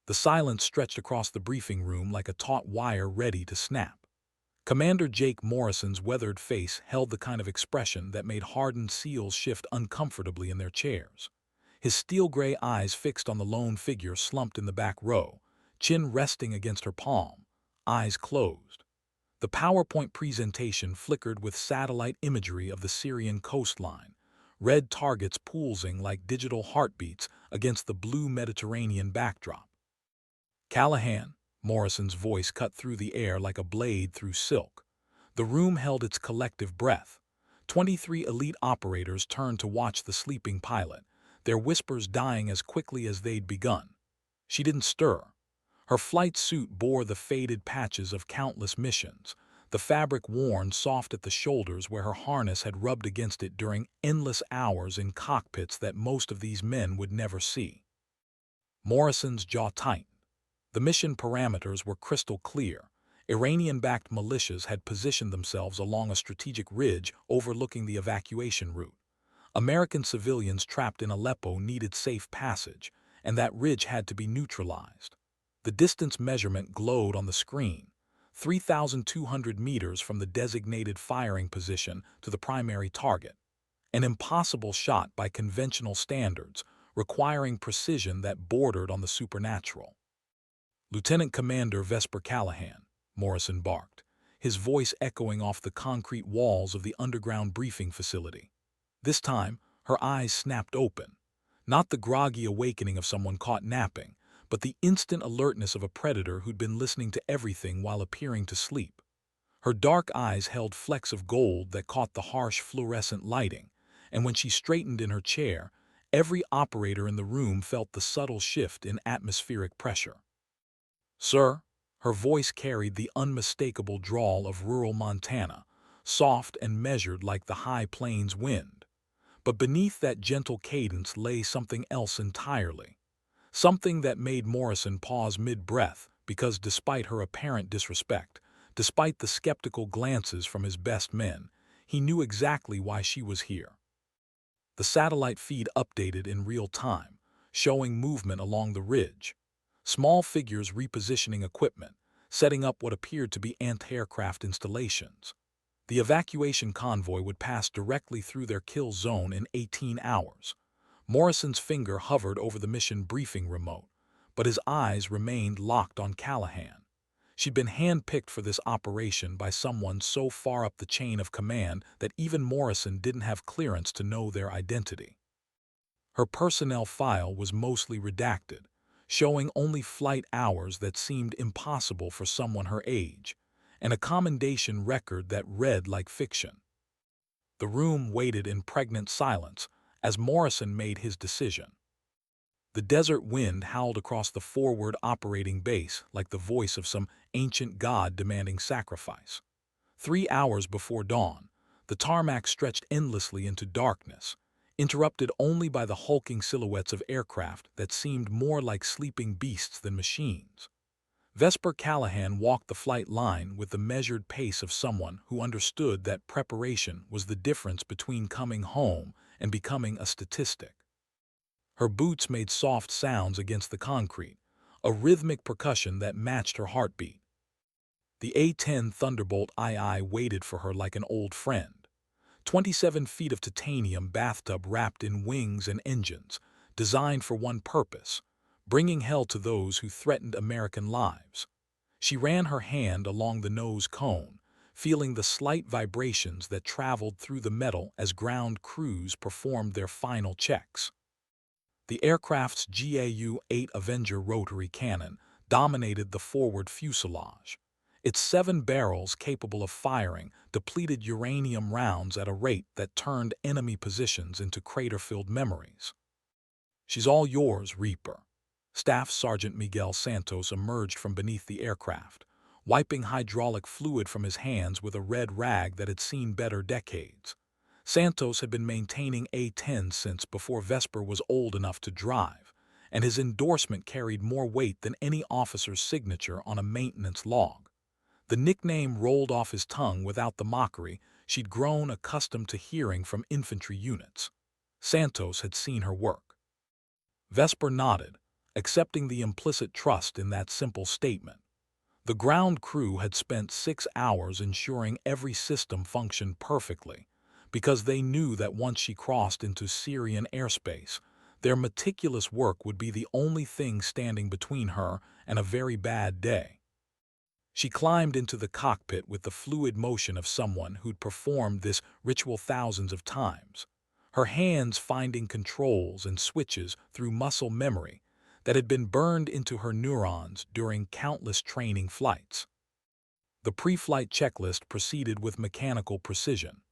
The silence stretched across the briefing room like a taut wire ready to snap. Commander Jake Morrison's weathered face held the kind of expression that made hardened seals shift uncomfortably in their chairs. His steel-gray eyes fixed on the lone figure slumped in the back row, chin resting against her palm, eyes closed. The PowerPoint presentation flickered with satellite imagery of the Syrian coastline, red targets pulsing like digital heartbeats against the blue Mediterranean backdrop. "Callahan," Morrison's voice cut through the air like a blade through silk. The room held its collective breath. 23 elite operators turned to watch the sleeping pilot, their whispers dying as quickly as they'd begun. She didn't stir. Her flight suit bore the faded patches of countless missions, the fabric worn soft at the shoulders where her harness had rubbed against it during endless hours in cockpits that most of these men would never see. Morrison's jaw tightened. The mission parameters were crystal clear. Iranian-backed militias had positioned themselves along a strategic ridge overlooking the evacuation route. American civilians trapped in Aleppo needed safe passage, and that ridge had to be neutralized. The distance measurement glowed on the screen, 3,200 meters from the designated firing position to the primary target. An impossible shot by conventional standards, requiring precision that bordered on the supernatural. "Lieutenant Commander Vesper Callahan," Morrison barked, his voice echoing off the concrete walls of the underground briefing facility. This time, her eyes snapped open. Not the groggy awakening of someone caught napping, but the instant alertness of a predator who'd been listening to everything while appearing to sleep. Her dark eyes held flecks of gold that caught the harsh fluorescent lighting, and when she straightened in her chair, every operator in the room felt the subtle shift in atmospheric pressure. "Sir," her voice carried the unmistakable drawl of rural Montana, soft and measured like the high plains wind. But beneath that gentle cadence lay something else entirely. Something that made Morrison pause mid-breath because despite her apparent disrespect, despite the skeptical glances from his best men, he knew exactly why she was here. The satellite feed updated in real time, showing movement along the ridge. Small figures repositioning equipment, setting up what appeared to be anti-aircraft installations. The evacuation convoy would pass directly through their kill zone in 18 hours. Morrison's finger hovered over the mission briefing remote, but his eyes remained locked on Callahan. She'd been handpicked for this operation by someone so far up the chain of command that even Morrison didn't have clearance to know their identity. Her personnel file was mostly redacted, showing only flight hours that seemed impossible for someone her age, and a commendation record that read like fiction. The room waited in pregnant silence as Morrison made his decision. The desert wind howled across the forward operating base like the voice of some ancient god demanding sacrifice. 3 hours before dawn, the tarmac stretched endlessly into darkness, interrupted only by the hulking silhouettes of aircraft that seemed more like sleeping beasts than machines. Vesper Callahan walked the flight line with the measured pace of someone who understood that preparation was the difference between coming home and becoming a statistic. Her boots made soft sounds against the concrete, a rhythmic percussion that matched her heartbeat. The A-10 Thunderbolt II waited for her like an old friend. 27 feet of titanium bathtub wrapped in wings and engines, designed for one purpose: bringing hell to those who threatened American lives. She ran her hand along the nose cone, feeling the slight vibrations that traveled through the metal as ground crews performed their final checks. The aircraft's GAU-8 Avenger rotary cannon dominated the forward fuselage, its 7 barrels capable of firing depleted uranium rounds at a rate that turned enemy positions into crater-filled memories. "She's all yours, Reaper." Staff Sergeant Miguel Santos emerged from beneath the aircraft, wiping hydraulic fluid from his hands with a red rag that had seen better decades. Santos had been maintaining A-10 since before Vesper was old enough to drive, and his endorsement carried more weight than any officer's signature on a maintenance log. The nickname rolled off his tongue without the mockery she'd grown accustomed to hearing from infantry units. Santos had seen her work. Vesper nodded, accepting the implicit trust in that simple statement. The ground crew had spent 6 hours ensuring every system functioned perfectly, because they knew that once she crossed into Syrian airspace, their meticulous work would be the only thing standing between her and a very bad day. She climbed into the cockpit with the fluid motion of someone who'd performed this ritual thousands of times, her hands finding controls and switches through muscle memory that had been burned into her neurons during countless training flights. The pre-flight checklist proceeded with mechanical precision.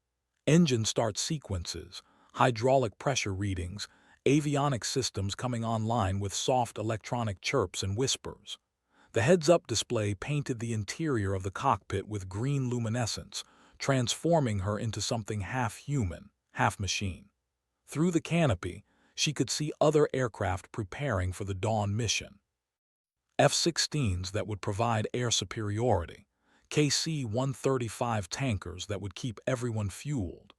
Engine start sequences, hydraulic pressure readings, avionics systems coming online with soft electronic chirps and whispers. The heads-up display painted the interior of the cockpit with green luminescence, transforming her into something half human, half machine. Through the canopy, she could see other aircraft preparing for the dawn mission. F-16s that would provide air superiority, KC-135 tankers that would keep everyone fueled,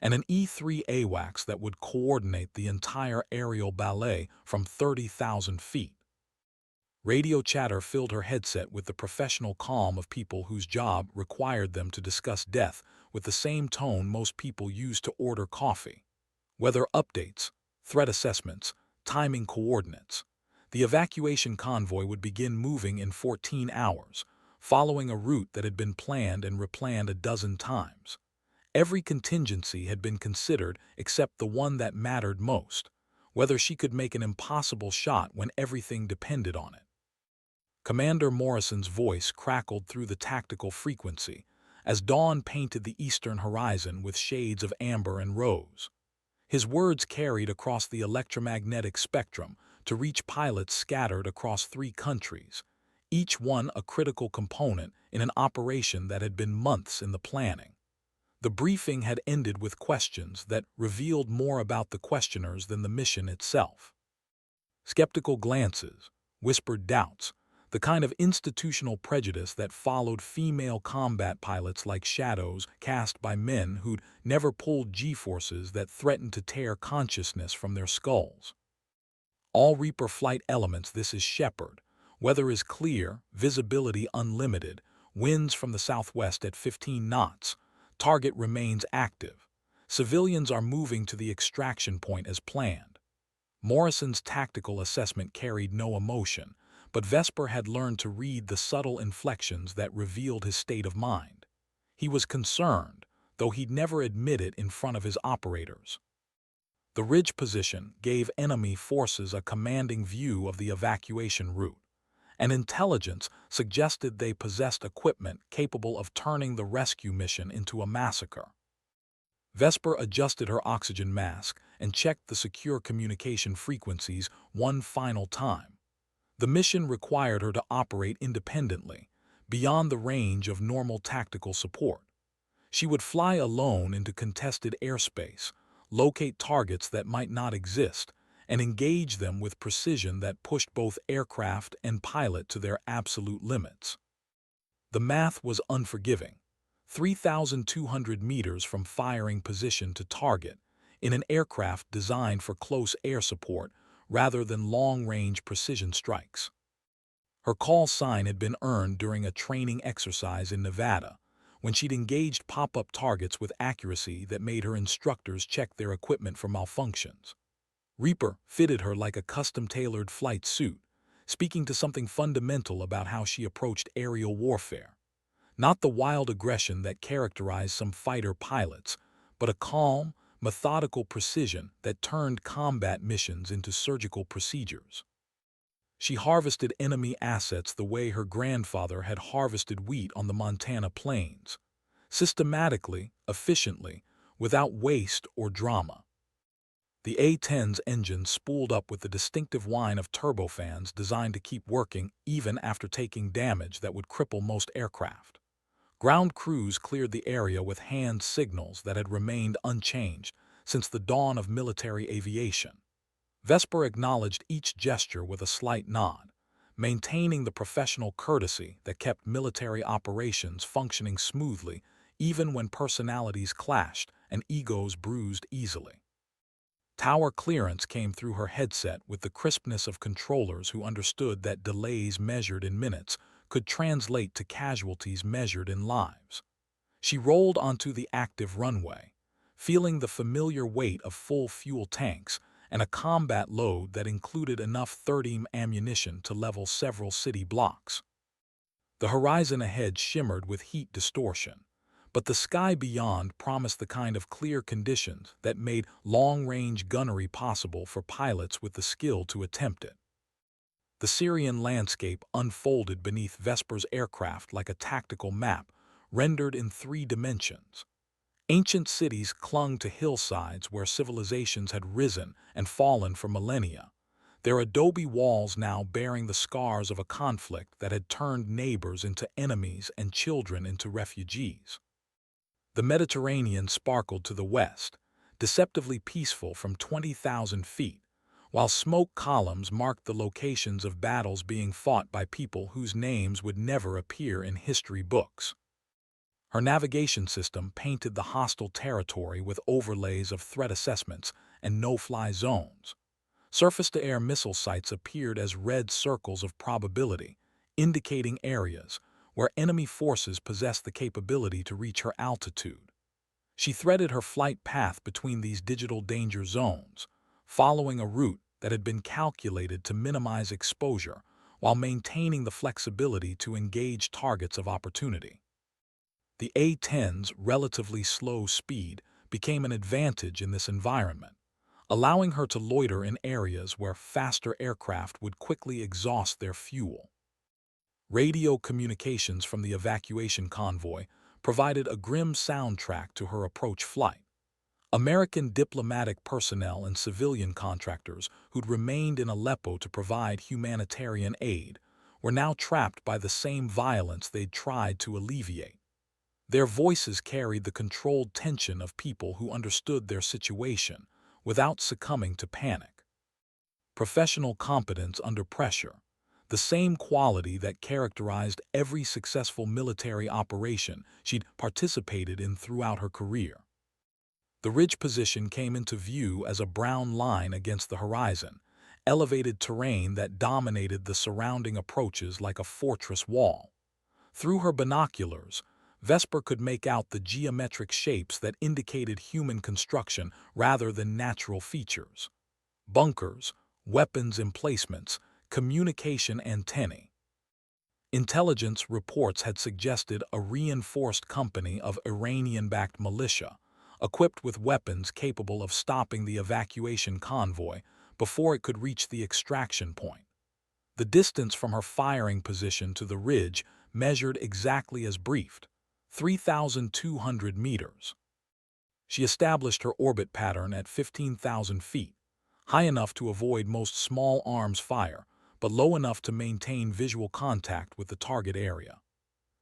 and an E-3 AWACS that would coordinate the entire aerial ballet from 30,000 feet. Radio chatter filled her headset with the professional calm of people whose job required them to discuss death with the same tone most people use to order coffee. Weather updates, threat assessments, timing coordinates. The evacuation convoy would begin moving in 14 hours, following a route that had been planned and replanned a dozen times. Every contingency had been considered except the one that mattered most, whether she could make an impossible shot when everything depended on it. Commander Morrison's voice crackled through the tactical frequency as dawn painted the eastern horizon with shades of amber and rose. His words carried across the electromagnetic spectrum to reach pilots scattered across 3 countries, each one a critical component in an operation that had been months in the planning. The briefing had ended with questions that revealed more about the questioners than the mission itself. Skeptical glances, whispered doubts, the kind of institutional prejudice that followed female combat pilots like shadows cast by men who'd never pulled G-forces that threatened to tear consciousness from their skulls. All Reaper flight elements, this is Shepard. Weather is clear, visibility unlimited, winds from the southwest at 15 knots. Target remains active. Civilians are moving to the extraction point as planned. Morrison's tactical assessment carried no emotion, but Vesper had learned to read the subtle inflections that revealed his state of mind. He was concerned, though he'd never admit it in front of his operators. The ridge position gave enemy forces a commanding view of the evacuation route, and intelligence suggested they possessed equipment capable of turning the rescue mission into a massacre. Vesper adjusted her oxygen mask and checked the secure communication frequencies one final time. The mission required her to operate independently, beyond the range of normal tactical support. She would fly alone into contested airspace, locate targets that might not exist, and engage them with precision that pushed both aircraft and pilot to their absolute limits. The math was unforgiving. 3,200 meters from firing position to target, in an aircraft designed for close air support rather than long-range precision strikes. Her call sign had been earned during a training exercise in Nevada, when she'd engaged pop-up targets with accuracy that made her instructors check their equipment for malfunctions. Reaper fitted her like a custom-tailored flight suit, speaking to something fundamental about how she approached aerial warfare. Not the wild aggression that characterized some fighter pilots, but a calm, methodical precision that turned combat missions into surgical procedures. She harvested enemy assets the way her grandfather had harvested wheat on the Montana plains, systematically, efficiently, without waste or drama. The A-10's engine spooled up with the distinctive whine of turbofans designed to keep working even after taking damage that would cripple most aircraft. Ground crews cleared the area with hand signals that had remained unchanged since the dawn of military aviation. Vesper acknowledged each gesture with a slight nod, maintaining the professional courtesy that kept military operations functioning smoothly even when personalities clashed and egos bruised easily. Tower clearance came through her headset with the crispness of controllers who understood that delays measured in minutes could translate to casualties measured in lives. She rolled onto the active runway, feeling the familiar weight of full fuel tanks and a combat load that included enough 30 ammunition to level several city blocks. The horizon ahead shimmered with heat distortion, but the sky beyond promised the kind of clear conditions that made long-range gunnery possible for pilots with the skill to attempt it. The Syrian landscape unfolded beneath Vesper's aircraft like a tactical map, rendered in 3 dimensions. Ancient cities clung to hillsides where civilizations had risen and fallen for millennia, their adobe walls now bearing the scars of a conflict that had turned neighbors into enemies and children into refugees. The Mediterranean sparkled to the west, deceptively peaceful from 20,000 feet, while smoke columns marked the locations of battles being fought by people whose names would never appear in history books. Her navigation system painted the hostile territory with overlays of threat assessments and no-fly zones. Surface-to-air missile sites appeared as red circles of probability, indicating areas where enemy forces possessed the capability to reach her altitude. She threaded her flight path between these digital danger zones, following a route that had been calculated to minimize exposure while maintaining the flexibility to engage targets of opportunity. The A-10's relatively slow speed became an advantage in this environment, allowing her to loiter in areas where faster aircraft would quickly exhaust their fuel. Radio communications from the evacuation convoy provided a grim soundtrack to her approach flight. American diplomatic personnel and civilian contractors who'd remained in Aleppo to provide humanitarian aid were now trapped by the same violence they'd tried to alleviate. Their voices carried the controlled tension of people who understood their situation without succumbing to panic. Professional competence under pressure, the same quality that characterized every successful military operation she'd participated in throughout her career. The ridge position came into view as a brown line against the horizon, elevated terrain that dominated the surrounding approaches like a fortress wall. Through her binoculars, Vesper could make out the geometric shapes that indicated human construction rather than natural features. Bunkers, weapons emplacements, communication antennae. Intelligence reports had suggested a reinforced company of Iranian-backed militia, equipped with weapons capable of stopping the evacuation convoy before it could reach the extraction point. The distance from her firing position to the ridge measured exactly as briefed, 3,200 meters. She established her orbit pattern at 15,000 feet, high enough to avoid most small arms fire, but low enough to maintain visual contact with the target area.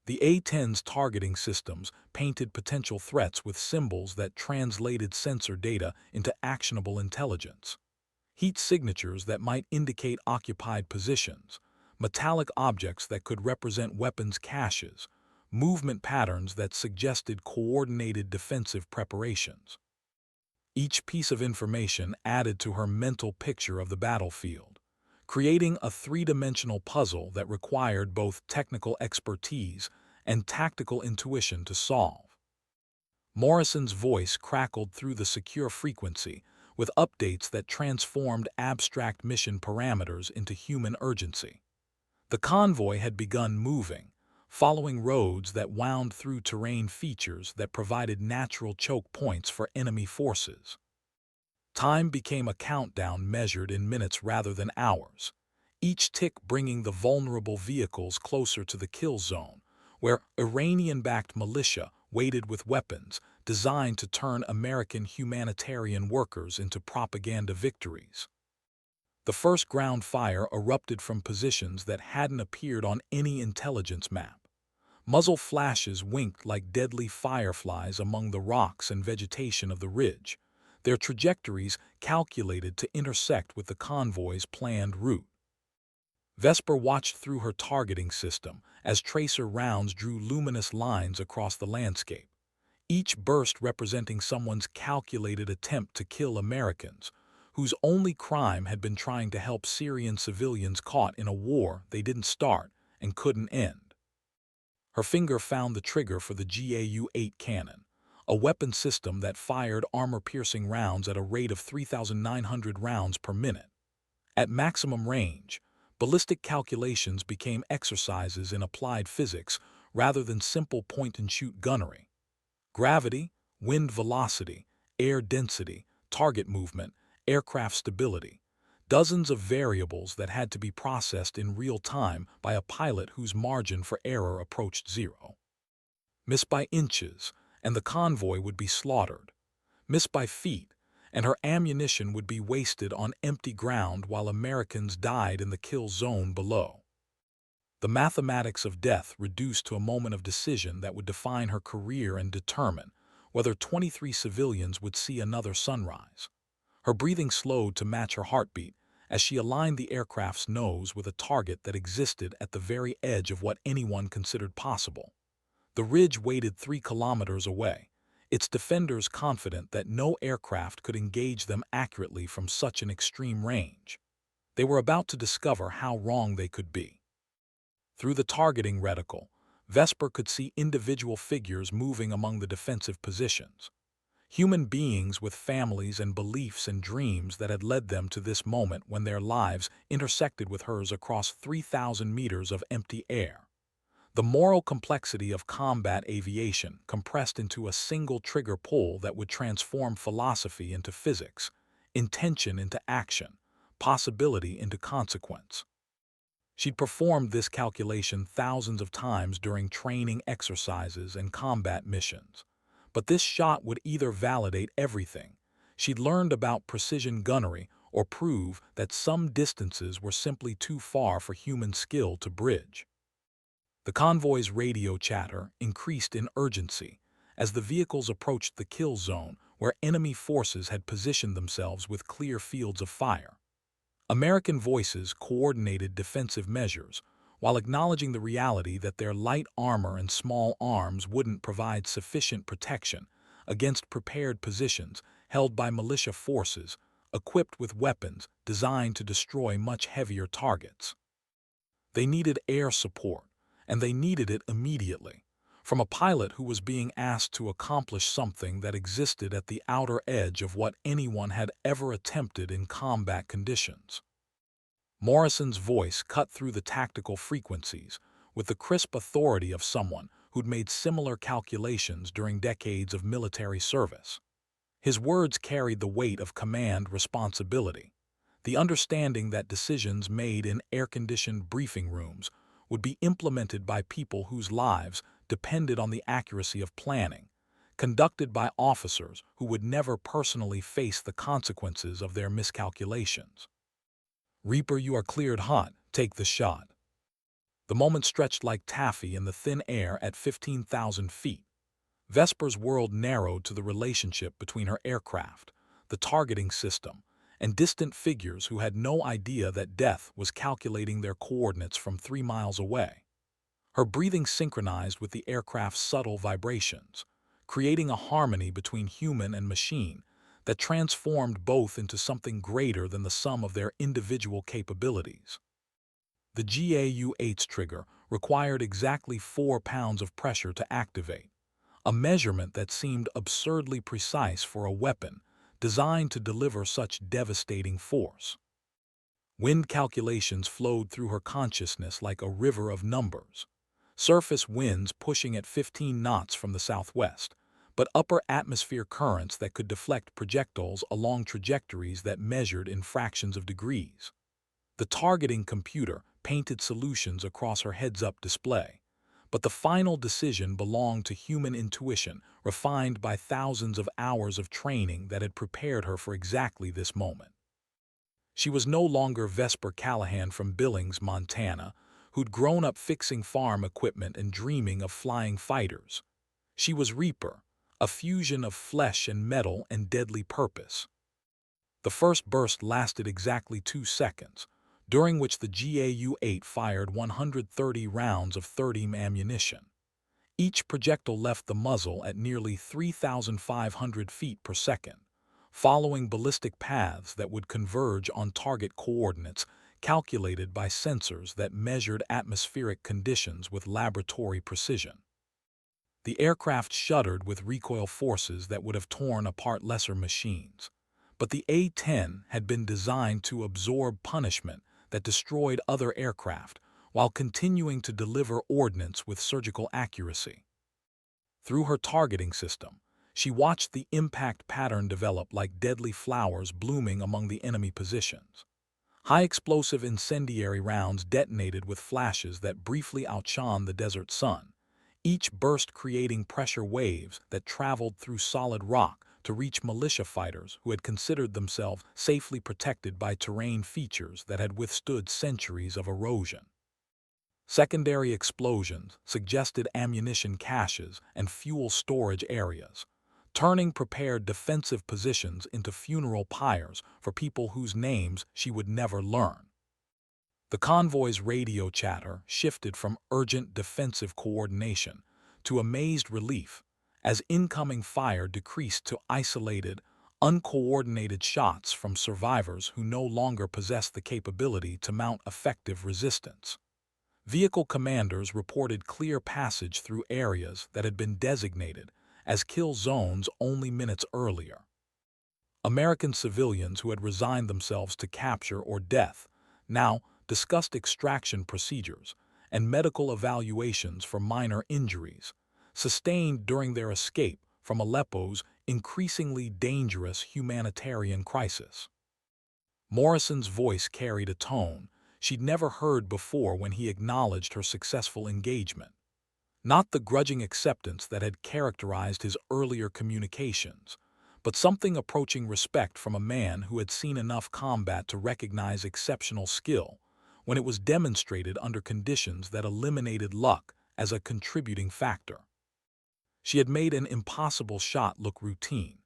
The A-10's targeting systems painted potential threats with symbols that translated sensor data into actionable intelligence. Heat signatures that might indicate occupied positions, metallic objects that could represent weapons caches, movement patterns that suggested coordinated defensive preparations. Each piece of information added to her mental picture of the battlefield, creating a 3-dimensional puzzle that required both technical expertise and tactical intuition to solve. Morrison's voice crackled through the secure frequency with updates that transformed abstract mission parameters into human urgency. The convoy had begun moving, following roads that wound through terrain features that provided natural choke points for enemy forces. Time became a countdown measured in minutes rather than hours, each tick bringing the vulnerable vehicles closer to the kill zone, where Iranian-backed militia waited with weapons designed to turn American humanitarian workers into propaganda victories. The first ground fire erupted from positions that hadn't appeared on any intelligence map. Muzzle flashes winked like deadly fireflies among the rocks and vegetation of the ridge, their trajectories calculated to intersect with the convoy's planned route. Vesper watched through her targeting system as tracer rounds drew luminous lines across the landscape, each burst representing someone's calculated attempt to kill Americans, whose only crime had been trying to help Syrian civilians caught in a war they didn't start and couldn't end. Her finger found the trigger for the GAU-8 cannon, a weapon system that fired armor-piercing rounds at a rate of 3,900 rounds per minute. At maximum range, ballistic calculations became exercises in applied physics rather than simple point-and-shoot gunnery. Gravity, wind velocity, air density, target movement, aircraft stability. Dozens of variables that had to be processed in real time by a pilot whose margin for error approached zero. Miss by inches, and the convoy would be slaughtered. Miss by feet, and her ammunition would be wasted on empty ground while Americans died in the kill zone below. The mathematics of death reduced to a moment of decision that would define her career and determine whether 23 civilians would see another sunrise. Her breathing slowed to match her heartbeat as she aligned the aircraft's nose with a target that existed at the very edge of what anyone considered possible. The ridge waited 3 kilometers away, its defenders confident that no aircraft could engage them accurately from such an extreme range. They were about to discover how wrong they could be. Through the targeting reticle, Vesper could see individual figures moving among the defensive positions. Human beings with families and beliefs and dreams that had led them to this moment when their lives intersected with hers across 3,000 meters of empty air. The moral complexity of combat aviation compressed into a single trigger pull that would transform philosophy into physics, intention into action, possibility into consequence. She'd performed this calculation thousands of times during training exercises and combat missions. But this shot would either validate everything she'd learned about precision gunnery or prove that some distances were simply too far for human skill to bridge. The convoy's radio chatter increased in urgency as the vehicles approached the kill zone where enemy forces had positioned themselves with clear fields of fire. American voices coordinated defensive measures while acknowledging the reality that their light armor and small arms wouldn't provide sufficient protection against prepared positions held by militia forces equipped with weapons designed to destroy much heavier targets. They needed air support, and they needed it immediately, from a pilot who was being asked to accomplish something that existed at the outer edge of what anyone had ever attempted in combat conditions. Morrison's voice cut through the tactical frequencies with the crisp authority of someone who'd made similar calculations during decades of military service. His words carried the weight of command responsibility, the understanding that decisions made in air-conditioned briefing rooms would be implemented by people whose lives depended on the accuracy of planning, conducted by officers who would never personally face the consequences of their miscalculations. "Reaper, you are cleared hot. Take the shot." The moment stretched like taffy in the thin air at 15,000 feet. Vesper's world narrowed to the relationship between her aircraft, the targeting system, and distant figures who had no idea that death was calculating their coordinates from 3 miles away. Her breathing synchronized with the aircraft's subtle vibrations, creating a harmony between human and machine that transformed both into something greater than the sum of their individual capabilities. The GAU-8's trigger required exactly 4 pounds of pressure to activate, a measurement that seemed absurdly precise for a weapon designed to deliver such devastating force. Wind calculations flowed through her consciousness like a river of numbers. Surface winds pushing at 15 knots from the southwest, but upper atmosphere currents that could deflect projectiles along trajectories that measured in fractions of degrees. The targeting computer painted solutions across her heads-up display, but the final decision belonged to human intuition refined by thousands of hours of training that had prepared her for exactly this moment. She was no longer Vesper Callahan from Billings, Montana, who'd grown up fixing farm equipment and dreaming of flying fighters. She was Reaper, a fusion of flesh and metal and deadly purpose. The first burst lasted exactly 2 seconds, during which the GAU-8 fired 130 rounds of 30 ammunition. Each projectile left the muzzle at nearly 3,500 feet per second, following ballistic paths that would converge on target coordinates calculated by sensors that measured atmospheric conditions with laboratory precision. The aircraft shuddered with recoil forces that would have torn apart lesser machines. But the A-10 had been designed to absorb punishment that destroyed other aircraft while continuing to deliver ordnance with surgical accuracy. Through her targeting system, she watched the impact pattern develop like deadly flowers blooming among the enemy positions. High-explosive incendiary rounds detonated with flashes that briefly outshone the desert sun, each burst creating pressure waves that traveled through solid rock to reach militia fighters who had considered themselves safely protected by terrain features that had withstood centuries of erosion. Secondary explosions suggested ammunition caches and fuel storage areas, turning prepared defensive positions into funeral pyres for people whose names she would never learn. The convoy's radio chatter shifted from urgent defensive coordination to amazed relief as incoming fire decreased to isolated, uncoordinated shots from survivors who no longer possessed the capability to mount effective resistance. Vehicle commanders reported clear passage through areas that had been designated as kill zones only minutes earlier. American civilians who had resigned themselves to capture or death now discussed extraction procedures and medical evaluations for minor injuries sustained during their escape from Aleppo's increasingly dangerous humanitarian crisis. Morrison's voice carried a tone she'd never heard before when he acknowledged her successful engagement. Not the grudging acceptance that had characterized his earlier communications, but something approaching respect from a man who had seen enough combat to recognize exceptional skill when it was demonstrated under conditions that eliminated luck as a contributing factor. She had made an impossible shot look routine,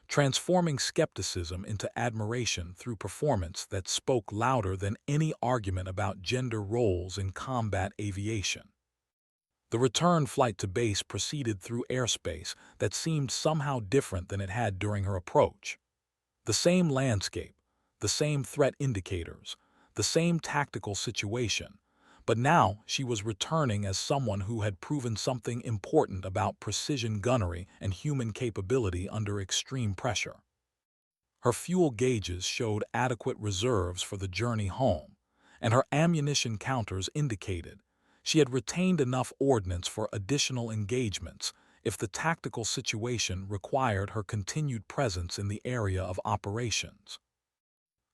transforming skepticism into admiration through performance that spoke louder than any argument about gender roles in combat aviation. The return flight to base proceeded through airspace that seemed somehow different than it had during her approach. The same landscape, the same threat indicators, the same tactical situation, but now she was returning as someone who had proven something important about precision gunnery and human capability under extreme pressure. Her fuel gauges showed adequate reserves for the journey home, and her ammunition counters indicated she had retained enough ordnance for additional engagements if the tactical situation required her continued presence in the area of operations.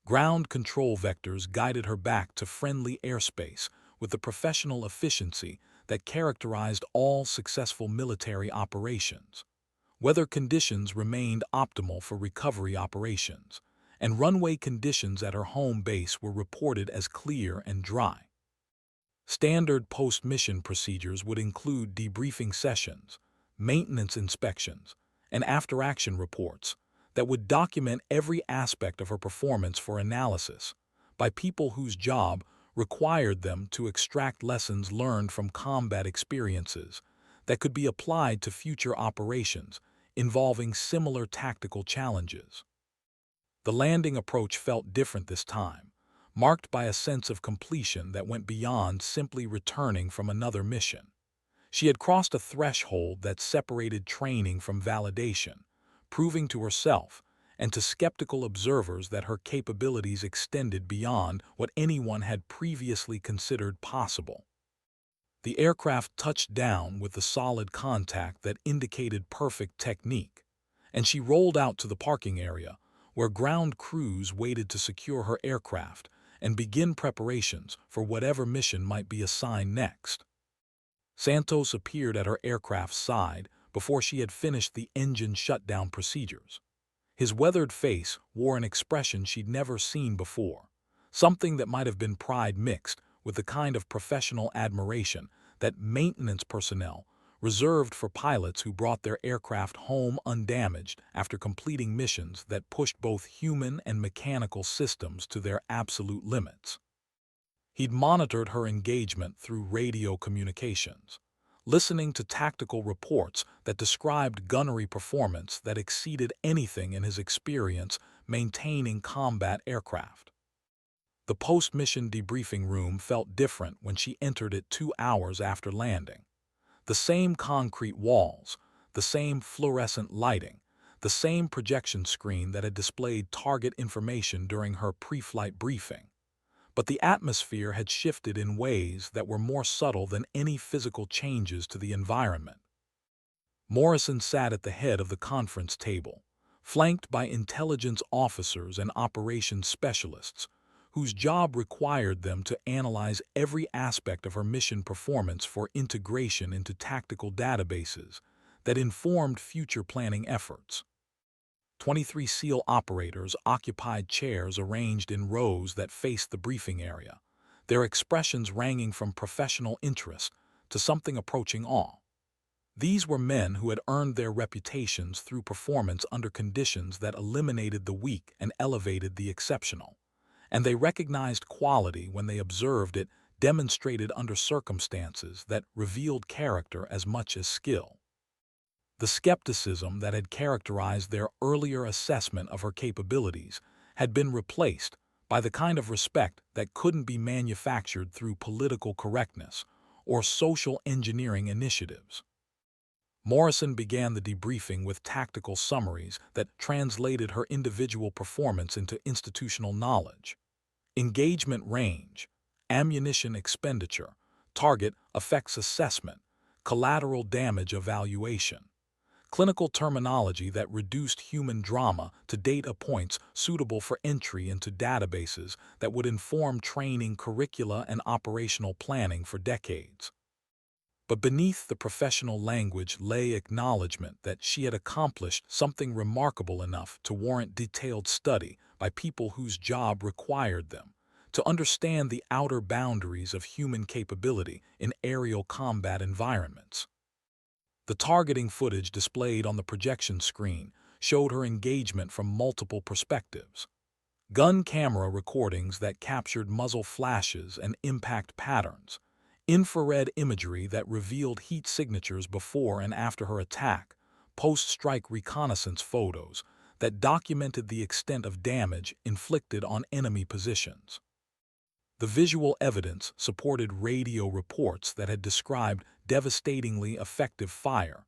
Ground control vectors guided her back to friendly airspace with the professional efficiency that characterized all successful military operations. Weather conditions remained optimal for recovery operations, and runway conditions at her home base were reported as clear and dry. Standard post-mission procedures would include debriefing sessions, maintenance inspections, and after-action reports that would document every aspect of her performance for analysis by people whose job required them to extract lessons learned from combat experiences that could be applied to future operations involving similar tactical challenges. The landing approach felt different this time, marked by a sense of completion that went beyond simply returning from another mission. She had crossed a threshold that separated training from validation, proving to herself and to skeptical observers that her capabilities extended beyond what anyone had previously considered possible. The aircraft touched down with the solid contact that indicated perfect technique, and she rolled out to the parking area, where ground crews waited to secure her aircraft and begin preparations for whatever mission might be assigned next. Santos appeared at her aircraft's side before she had finished the engine shutdown procedures. His weathered face wore an expression she'd never seen before, something that might have been pride mixed with the kind of professional admiration that maintenance personnel reserved for pilots who brought their aircraft home undamaged after completing missions that pushed both human and mechanical systems to their absolute limits. He'd monitored her engagement through radio communications, listening to tactical reports that described gunnery performance that exceeded anything in his experience maintaining combat aircraft. The post-mission debriefing room felt different when she entered it 2 hours after landing. The same concrete walls, the same fluorescent lighting, the same projection screen that had displayed target information during her pre-flight briefing. But the atmosphere had shifted in ways that were more subtle than any physical changes to the environment. Morrison sat at the head of the conference table, flanked by intelligence officers and operations specialists, whose job required them to analyze every aspect of her mission performance for integration into tactical databases that informed future planning efforts. 23 SEAL operators occupied chairs arranged in rows that faced the briefing area, their expressions ranging from professional interest to something approaching awe. These were men who had earned their reputations through performance under conditions that eliminated the weak and elevated the exceptional, and they recognized quality when they observed it demonstrated under circumstances that revealed character as much as skill. The skepticism that had characterized their earlier assessment of her capabilities had been replaced by the kind of respect that couldn't be manufactured through political correctness or social engineering initiatives. Morrison began the debriefing with tactical summaries that translated her individual performance into institutional knowledge. Engagement range, ammunition expenditure, target effects assessment, collateral damage evaluation. Clinical terminology that reduced human drama to data points suitable for entry into databases that would inform training curricula and operational planning for decades. But beneath the professional language lay acknowledgement that she had accomplished something remarkable enough to warrant detailed study by people whose job required them to understand the outer boundaries of human capability in aerial combat environments. The targeting footage displayed on the projection screen showed her engagement from multiple perspectives. Gun camera recordings that captured muzzle flashes and impact patterns, infrared imagery that revealed heat signatures before and after her attack, post-strike reconnaissance photos that documented the extent of damage inflicted on enemy positions. The visual evidence supported radio reports that had described devastatingly effective fire,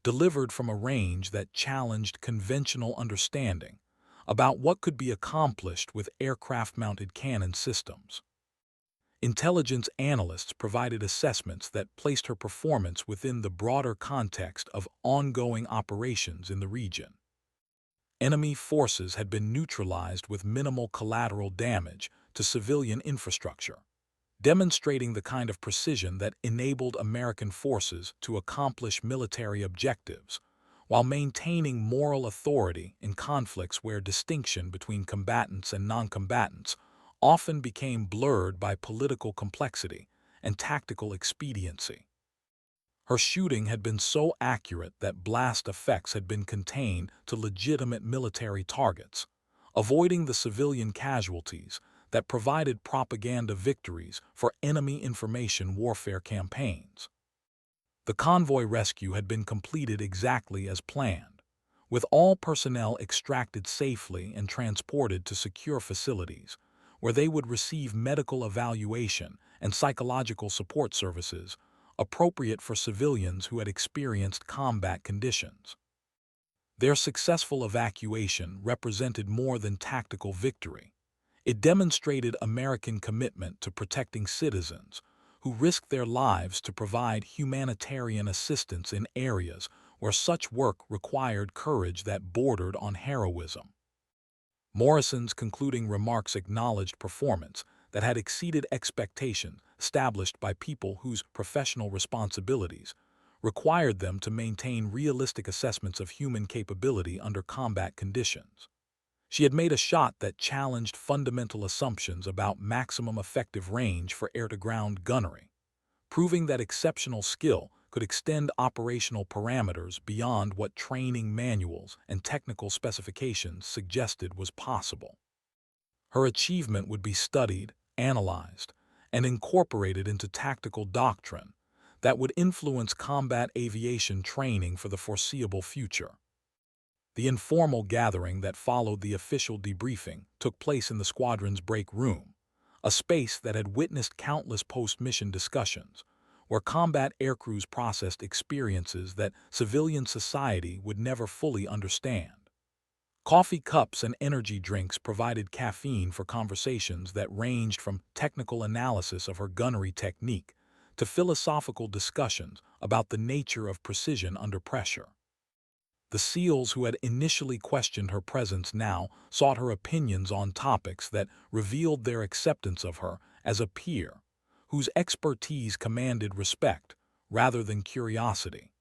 delivered from a range that challenged conventional understanding about what could be accomplished with aircraft-mounted cannon systems. Intelligence analysts provided assessments that placed her performance within the broader context of ongoing operations in the region. Enemy forces had been neutralized with minimal collateral damage to civilian infrastructure, demonstrating the kind of precision that enabled American forces to accomplish military objectives while maintaining moral authority in conflicts where distinction between combatants and non-combatants often became blurred by political complexity and tactical expediency. Her shooting had been so accurate that blast effects had been contained to legitimate military targets, avoiding the civilian casualties that provided propaganda victories for enemy information warfare campaigns. The convoy rescue had been completed exactly as planned, with all personnel extracted safely and transported to secure facilities, where they would receive medical evaluation and psychological support services appropriate for civilians who had experienced combat conditions. Their successful evacuation represented more than tactical victory. It demonstrated American commitment to protecting citizens who risked their lives to provide humanitarian assistance in areas where such work required courage that bordered on heroism. Morrison's concluding remarks acknowledged performance that had exceeded expectations established by people whose professional responsibilities required them to maintain realistic assessments of human capability under combat conditions. She had made a shot that challenged fundamental assumptions about maximum effective range for air-to-ground gunnery, proving that exceptional skill could extend operational parameters beyond what training manuals and technical specifications suggested was possible. Her achievement would be studied, analyzed, and incorporated into tactical doctrine that would influence combat aviation training for the foreseeable future. The informal gathering that followed the official debriefing took place in the squadron's break room, a space that had witnessed countless post-mission discussions, where combat aircrews processed experiences that civilian society would never fully understand. Coffee cups and energy drinks provided caffeine for conversations that ranged from technical analysis of her gunnery technique to philosophical discussions about the nature of precision under pressure. The SEALs who had initially questioned her presence now sought her opinions on topics that revealed their acceptance of her as a peer, whose expertise commanded respect rather than curiosity.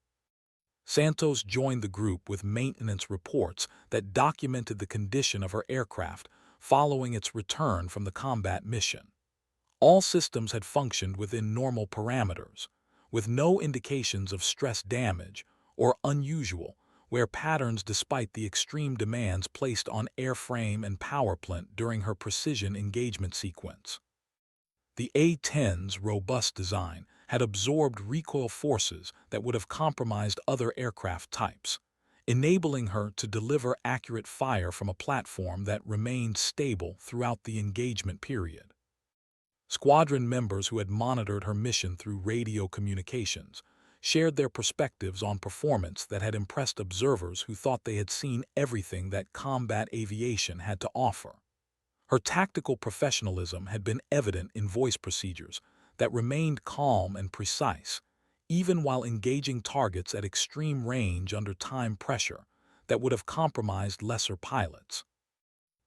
Santos joined the group with maintenance reports that documented the condition of her aircraft following its return from the combat mission. All systems had functioned within normal parameters, with no indications of stress damage or unusual wear patterns despite the extreme demands placed on airframe and power plant during her precision engagement sequence. The A-10's robust design had absorbed recoil forces that would have compromised other aircraft types, enabling her to deliver accurate fire from a platform that remained stable throughout the engagement period. Squadron members who had monitored her mission through radio communications shared their perspectives on performance that had impressed observers who thought they had seen everything that combat aviation had to offer. Her tactical professionalism had been evident in voice procedures that remained calm and precise, even while engaging targets at extreme range under time pressure that would have compromised lesser pilots.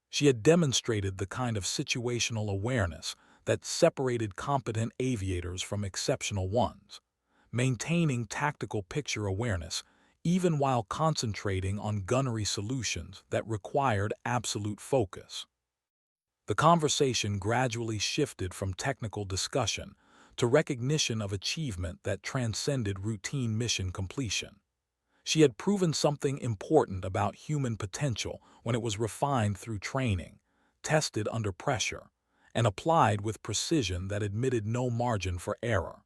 She had demonstrated the kind of situational awareness that separated competent aviators from exceptional ones, maintaining tactical picture awareness even while concentrating on gunnery solutions that required absolute focus. The conversation gradually shifted from technical discussion to recognition of achievement that transcended routine mission completion. She had proven something important about human potential when it was refined through training, tested under pressure, and applied with precision that admitted no margin for error.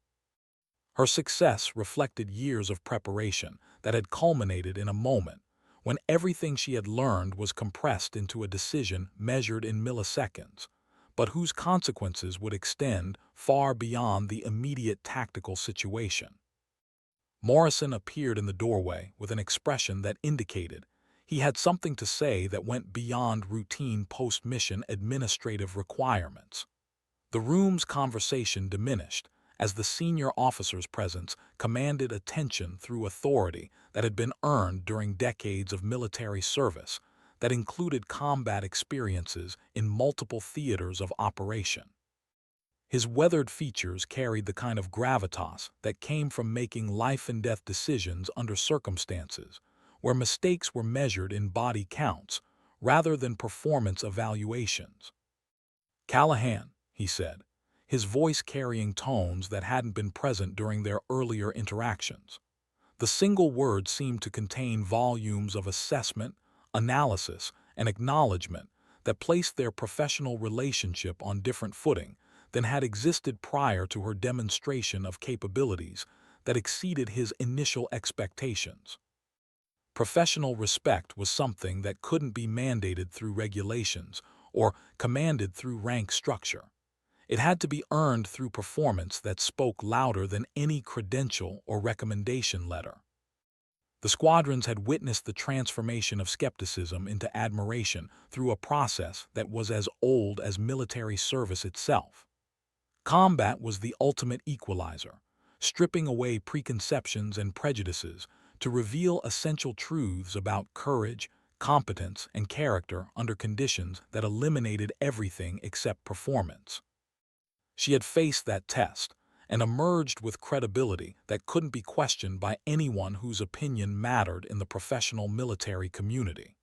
Her success reflected years of preparation that had culminated in a moment when everything she had learned was compressed into a decision measured in milliseconds, but whose consequences would extend far beyond the immediate tactical situation. Morrison appeared in the doorway with an expression that indicated he had something to say that went beyond routine post-mission administrative requirements. The room's conversation diminished as the senior officer's presence commanded attention through authority that had been earned during decades of military service that included combat experiences in multiple theaters of operation. His weathered features carried the kind of gravitas that came from making life-and-death decisions under circumstances where mistakes were measured in body counts rather than performance evaluations. "Callahan," he said, his voice carrying tones that hadn't been present during their earlier interactions. The single word seemed to contain volumes of assessment, analysis, and acknowledgement that placed their professional relationship on different footing than had existed prior to her demonstration of capabilities that exceeded his initial expectations. Professional respect was something that couldn't be mandated through regulations or commanded through rank structure. It had to be earned through performance that spoke louder than any credential or recommendation letter. The squadrons had witnessed the transformation of skepticism into admiration through a process that was as old as military service itself. Combat was the ultimate equalizer, stripping away preconceptions and prejudices to reveal essential truths about courage, competence, and character under conditions that eliminated everything except performance. She had faced that test and emerged with credibility that couldn't be questioned by anyone whose opinion mattered in the professional military community.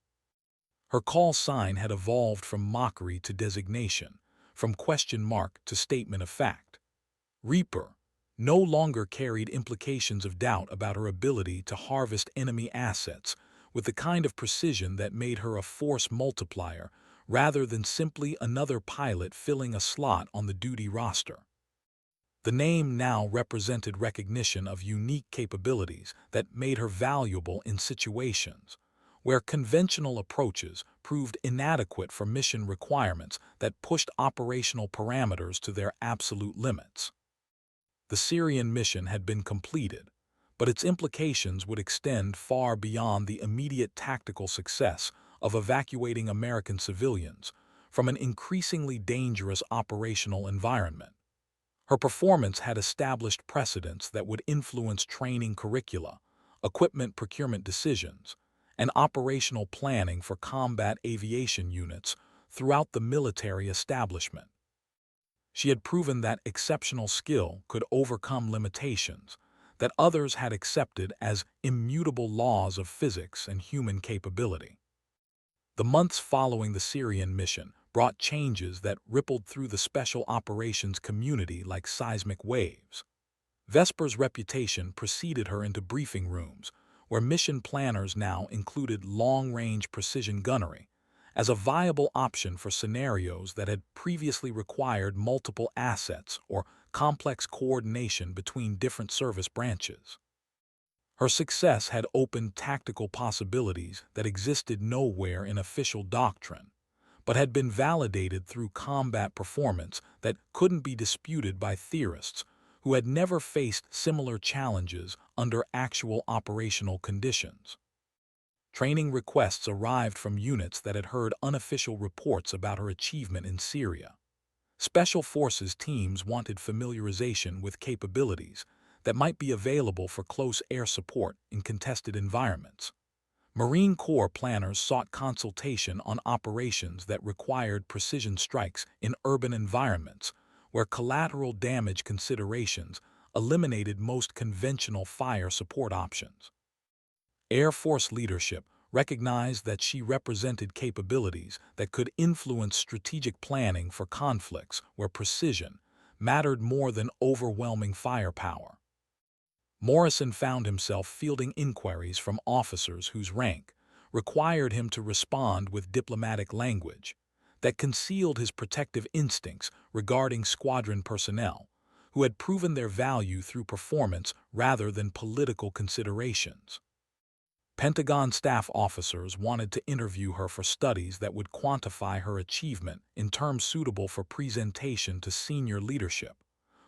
Her call sign had evolved from mockery to designation, from question mark to statement of fact. Reaper no longer carried implications of doubt about her ability to harvest enemy assets with the kind of precision that made her a force multiplier rather than simply another pilot filling a slot on the duty roster. The name now represented recognition of unique capabilities that made her valuable in situations where conventional approaches proved inadequate for mission requirements that pushed operational parameters to their absolute limits. The Syrian mission had been completed, but its implications would extend far beyond the immediate tactical success of evacuating American civilians from an increasingly dangerous operational environment. Her performance had established precedents that would influence training curricula, equipment procurement decisions, and operational planning for combat aviation units throughout the military establishment. She had proven that exceptional skill could overcome limitations that others had accepted as immutable laws of physics and human capability. The months following the Syrian mission brought changes that rippled through the special operations community like seismic waves. Vesper's reputation preceded her into briefing rooms, where mission planners now included long-range precision gunnery as a viable option for scenarios that had previously required multiple assets or complex coordination between different service branches. Her success had opened tactical possibilities that existed nowhere in official doctrine, but had been validated through combat performance that couldn't be disputed by theorists who had never faced similar challenges under actual operational conditions. Training requests arrived from units that had heard unofficial reports about her achievement in Syria. Special Forces teams wanted familiarization with capabilities that might be available for close air support in contested environments. Marine Corps planners sought consultation on operations that required precision strikes in urban environments, where collateral damage considerations eliminated most conventional fire support options. Air Force leadership recognized that she represented capabilities that could influence strategic planning for conflicts where precision mattered more than overwhelming firepower. Morrison found himself fielding inquiries from officers whose rank required him to respond with diplomatic language that concealed his protective instincts regarding squadron personnel, who had proven their value through performance rather than political considerations. Pentagon staff officers wanted to interview her for studies that would quantify her achievement in terms suitable for presentation to senior leadership,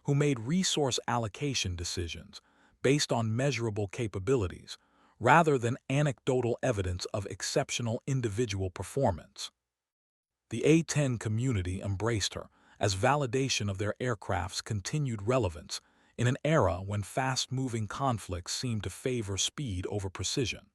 who made resource allocation decisions based on measurable capabilities rather than anecdotal evidence of exceptional individual performance. The A-10 community embraced her as validation of their aircraft's continued relevance in an era when fast-moving conflicts seemed to favor speed over precision.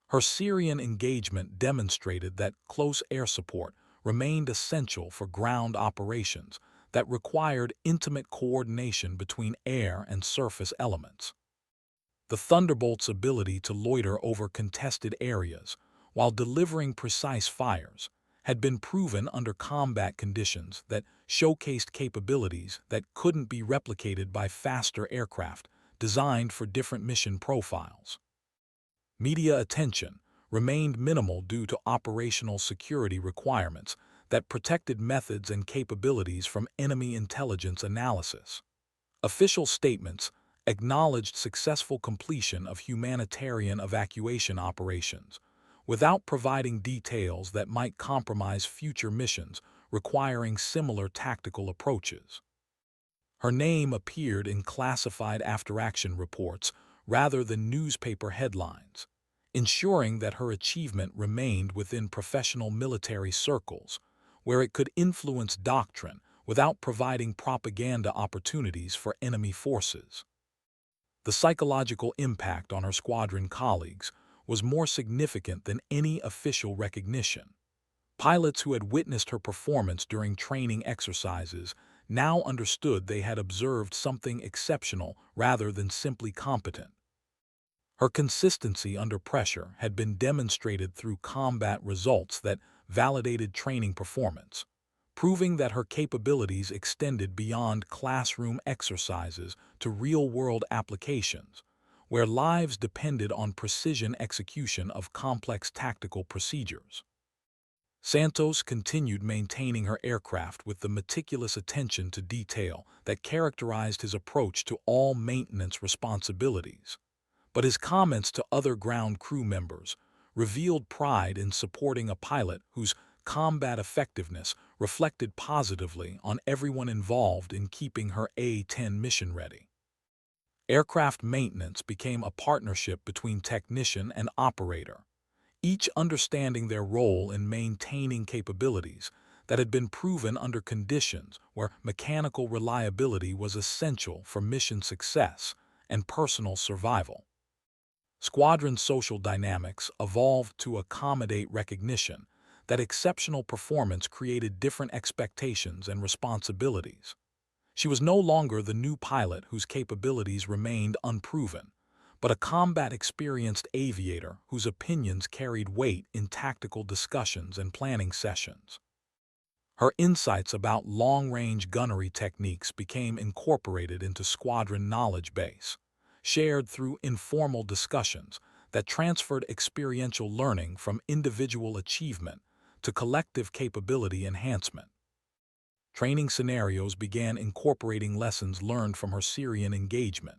Her Syrian engagement demonstrated that close air support remained essential for ground operations that required intimate coordination between air and surface elements. The Thunderbolt's ability to loiter over contested areas while delivering precise fires had been proven under combat conditions that showcased capabilities that couldn't be replicated by faster aircraft designed for different mission profiles. Media attention remained minimal due to operational security requirements that protected methods and capabilities from enemy intelligence analysis. Official statements acknowledged successful completion of humanitarian evacuation operations, without providing details that might compromise future missions requiring similar tactical approaches. Her name appeared in classified after-action reports rather than newspaper headlines, ensuring that her achievement remained within professional military circles, where it could influence doctrine without providing propaganda opportunities for enemy forces. The psychological impact on her squadron colleagues was more significant than any official recognition. Pilots who had witnessed her performance during training exercises now understood they had observed something exceptional rather than simply competent. Her consistency under pressure had been demonstrated through combat results that validated training performance, proving that her capabilities extended beyond classroom exercises to real-world applications, where lives depended on precision execution of complex tactical procedures. Santos continued maintaining her aircraft with the meticulous attention to detail that characterized his approach to all maintenance responsibilities. But his comments to other ground crew members revealed pride in supporting a pilot whose combat effectiveness reflected positively on everyone involved in keeping her A-10 mission ready. Aircraft maintenance became a partnership between technician and operator, each understanding their role in maintaining capabilities that had been proven under conditions where mechanical reliability was essential for mission success and personal survival. Squadron social dynamics evolved to accommodate recognition that exceptional performance created different expectations and responsibilities. She was no longer the new pilot whose capabilities remained unproven, but a combat-experienced aviator whose opinions carried weight in tactical discussions and planning sessions. Her insights about long-range gunnery techniques became incorporated into squadron knowledge base, shared through informal discussions that transferred experiential learning from individual achievement to collective capability enhancement. Training scenarios began incorporating lessons learned from her Syrian engagement,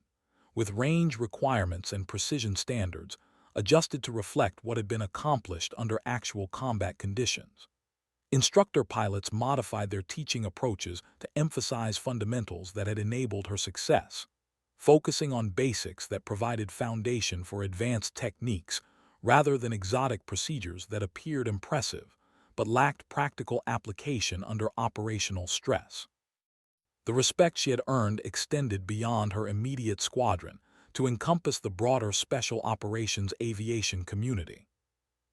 with range requirements and precision standards adjusted to reflect what had been accomplished under actual combat conditions. Instructor pilots modified their teaching approaches to emphasize fundamentals that had enabled her success, focusing on basics that provided foundation for advanced techniques rather than exotic procedures that appeared impressive but lacked practical application under operational stress. The respect she had earned extended beyond her immediate squadron to encompass the broader special operations aviation community.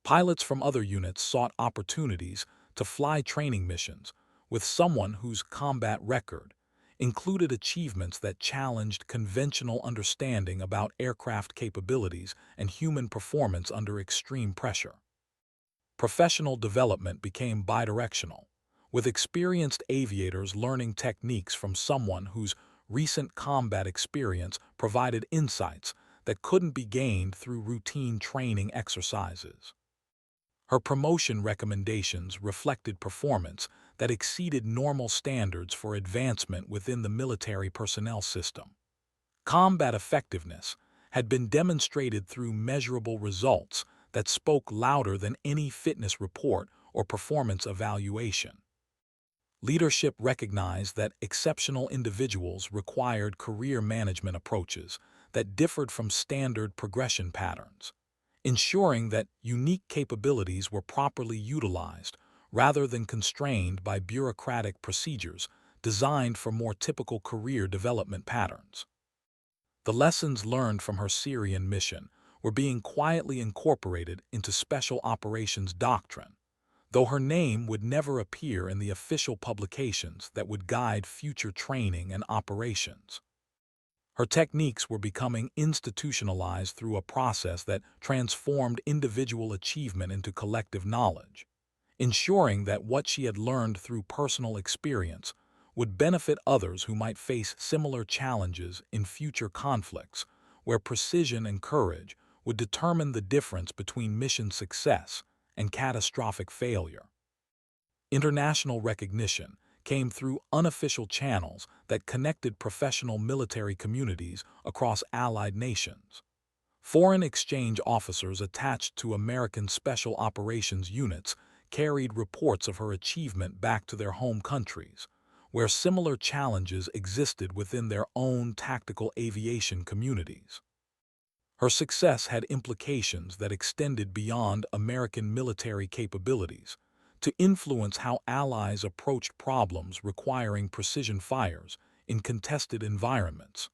Pilots from other units sought opportunities to fly training missions with someone whose combat record included achievements that challenged conventional understanding about aircraft capabilities and human performance under extreme pressure. Professional development became bidirectional, with experienced aviators learning techniques from someone whose recent combat experience provided insights that couldn't be gained through routine training exercises. Her promotion recommendations reflected performance that exceeded normal standards for advancement within the military personnel system. Combat effectiveness had been demonstrated through measurable results that spoke louder than any fitness report or performance evaluation. Leadership recognized that exceptional individuals required career management approaches that differed from standard progression patterns, ensuring that unique capabilities were properly utilized rather than constrained by bureaucratic procedures designed for more typical career development patterns. The lessons learned from her Syrian mission were being quietly incorporated into special operations doctrine, though her name would never appear in the official publications that would guide future training and operations. Her techniques were becoming institutionalized through a process that transformed individual achievement into collective knowledge, ensuring that what she had learned through personal experience would benefit others who might face similar challenges in future conflicts, where precision and courage would determine the difference between mission success and catastrophic failure. International recognition came through unofficial channels that connected professional military communities across allied nations. Foreign exchange officers attached to American Special Operations units carried reports of her achievement back to their home countries, where similar challenges existed within their own tactical aviation communities. Her success had implications that extended beyond American military capabilities to influence how allies approached problems requiring precision fires in contested environments.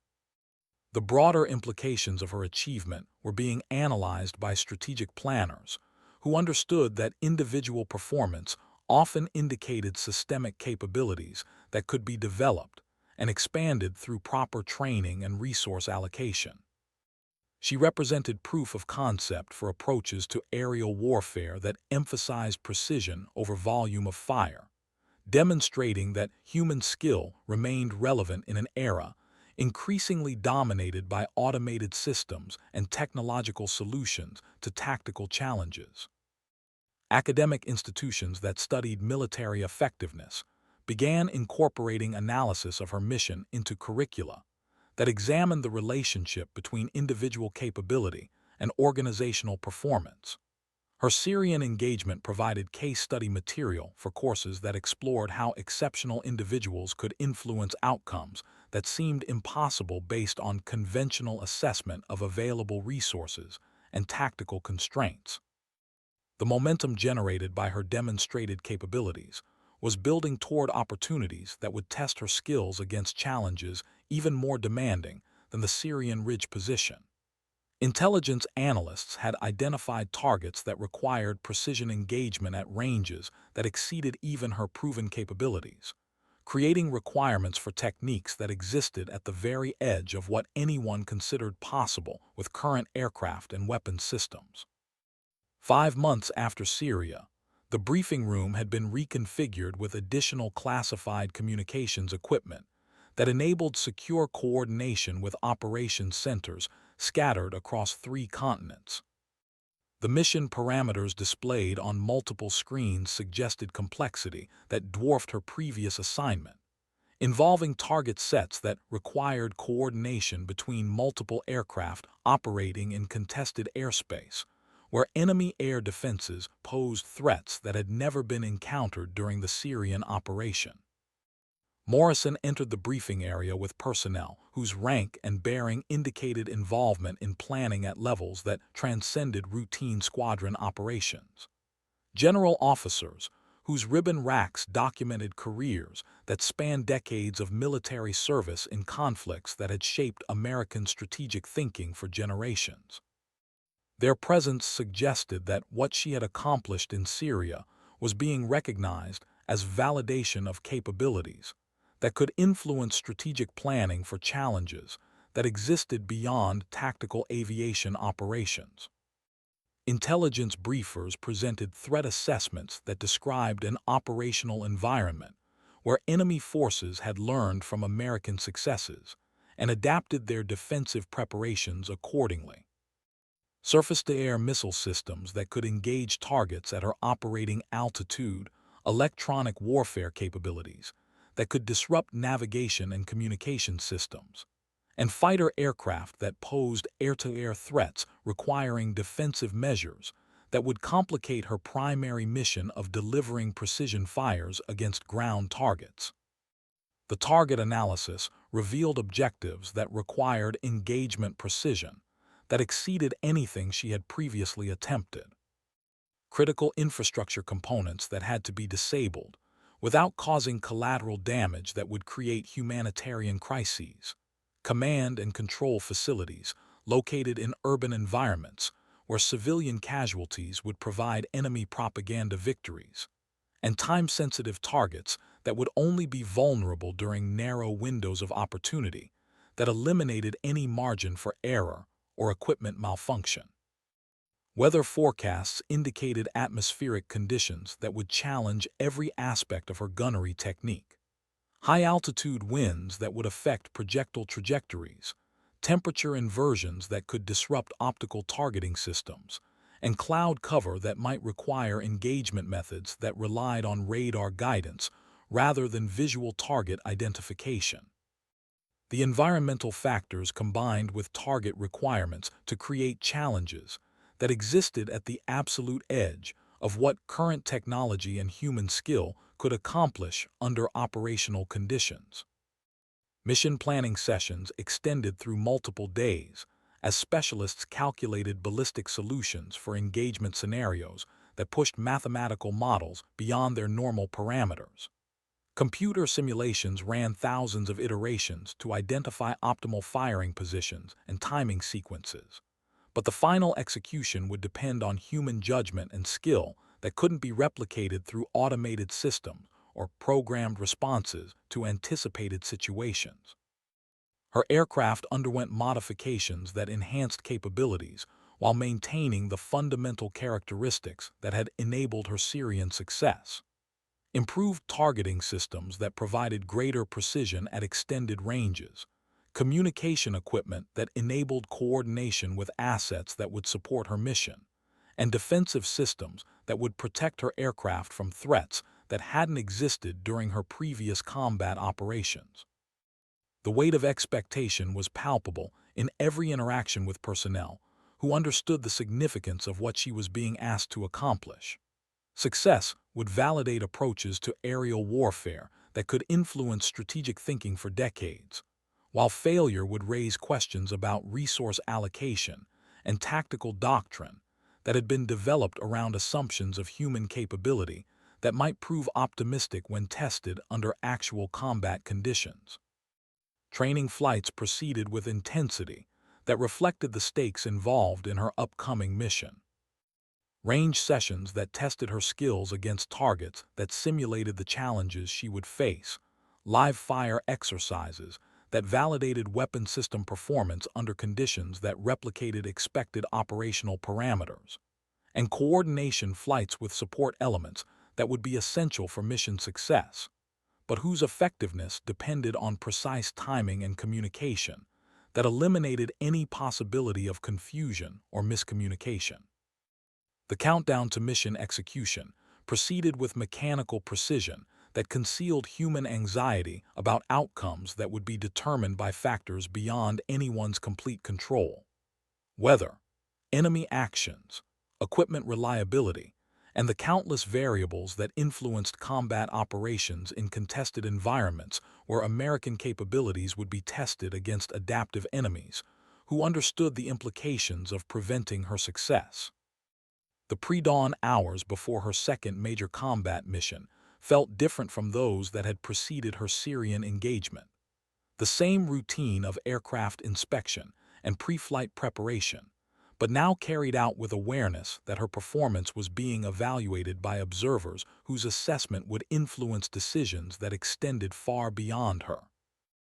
The broader implications of her achievement were being analyzed by strategic planners who understood that individual performance often indicated systemic capabilities that could be developed and expanded through proper training and resource allocation. She represented proof of concept for approaches to aerial warfare that emphasized precision over volume of fire, demonstrating that human skill remained relevant in an era increasingly dominated by automated systems and technological solutions to tactical challenges. Academic institutions that studied military effectiveness began incorporating analysis of her mission into curricula that examined the relationship between individual capability and organizational performance. Her Syrian engagement provided case study material for courses that explored how exceptional individuals could influence outcomes that seemed impossible based on conventional assessment of available resources and tactical constraints. The momentum generated by her demonstrated capabilities was building toward opportunities that would test her skills against challenges even more demanding than the Syrian Ridge position. Intelligence analysts had identified targets that required precision engagement at ranges that exceeded even her proven capabilities, creating requirements for techniques that existed at the very edge of what anyone considered possible with current aircraft and weapons systems. 5 months after Syria, the briefing room had been reconfigured with additional classified communications equipment that enabled secure coordination with operations centers scattered across 3 continents. The mission parameters displayed on multiple screens suggested complexity that dwarfed her previous assignment, involving target sets that required coordination between multiple aircraft operating in contested airspace, where enemy air defenses posed threats that had never been encountered during the Syrian operation. Morrison entered the briefing area with personnel whose rank and bearing indicated involvement in planning at levels that transcended routine squadron operations. General officers, whose ribbon racks documented careers that spanned decades of military service in conflicts that had shaped American strategic thinking for generations. Their presence suggested that what she had accomplished in Syria was being recognized as validation of capabilities that could influence strategic planning for challenges that existed beyond tactical aviation operations. Intelligence briefers presented threat assessments that described an operational environment where enemy forces had learned from American successes and adapted their defensive preparations accordingly. Surface-to-air missile systems that could engage targets at her operating altitude, electronic warfare capabilities that could disrupt navigation and communication systems, and fighter aircraft that posed air-to-air threats requiring defensive measures that would complicate her primary mission of delivering precision fires against ground targets. The target analysis revealed objectives that required engagement precision that exceeded anything she had previously attempted. Critical infrastructure components that had to be disabled without causing collateral damage that would create humanitarian crises. Command and control facilities located in urban environments where civilian casualties would provide enemy propaganda victories, and time-sensitive targets that would only be vulnerable during narrow windows of opportunity that eliminated any margin for error or equipment malfunction. Weather forecasts indicated atmospheric conditions that would challenge every aspect of her gunnery technique. High-altitude winds that would affect projectile trajectories, temperature inversions that could disrupt optical targeting systems, and cloud cover that might require engagement methods that relied on radar guidance rather than visual target identification. The environmental factors combined with target requirements to create challenges that existed at the absolute edge of what current technology and human skill could accomplish under operational conditions. Mission planning sessions extended through multiple days as specialists calculated ballistic solutions for engagement scenarios that pushed mathematical models beyond their normal parameters. Computer simulations ran thousands of iterations to identify optimal firing positions and timing sequences, but the final execution would depend on human judgment and skill that couldn't be replicated through automated systems or programmed responses to anticipated situations. Her aircraft underwent modifications that enhanced capabilities while maintaining the fundamental characteristics that had enabled her Syrian success. Improved targeting systems that provided greater precision at extended ranges, communication equipment that enabled coordination with assets that would support her mission, and defensive systems that would protect her aircraft from threats that hadn't existed during her previous combat operations. The weight of expectation was palpable in every interaction with personnel, who understood the significance of what she was being asked to accomplish. Success would validate approaches to aerial warfare that could influence strategic thinking for decades, while failure would raise questions about resource allocation and tactical doctrine that had been developed around assumptions of human capability that might prove optimistic when tested under actual combat conditions. Training flights proceeded with intensity that reflected the stakes involved in her upcoming mission. Range sessions that tested her skills against targets that simulated the challenges she would face, live fire exercises that validated weapon system performance under conditions that replicated expected operational parameters, and coordination flights with support elements that would be essential for mission success, but whose effectiveness depended on precise timing and communication that eliminated any possibility of confusion or miscommunication. The countdown to mission execution proceeded with mechanical precision that concealed human anxiety about outcomes that would be determined by factors beyond anyone's complete control. Weather, enemy actions, equipment reliability, and the countless variables that influenced combat operations in contested environments where American capabilities would be tested against adaptive enemies who understood the implications of preventing her success. The pre-dawn hours before her second major combat mission felt different from those that had preceded her Syrian engagement. The same routine of aircraft inspection and pre-flight preparation, but now carried out with awareness that her performance was being evaluated by observers whose assessment would influence decisions that extended far beyond her.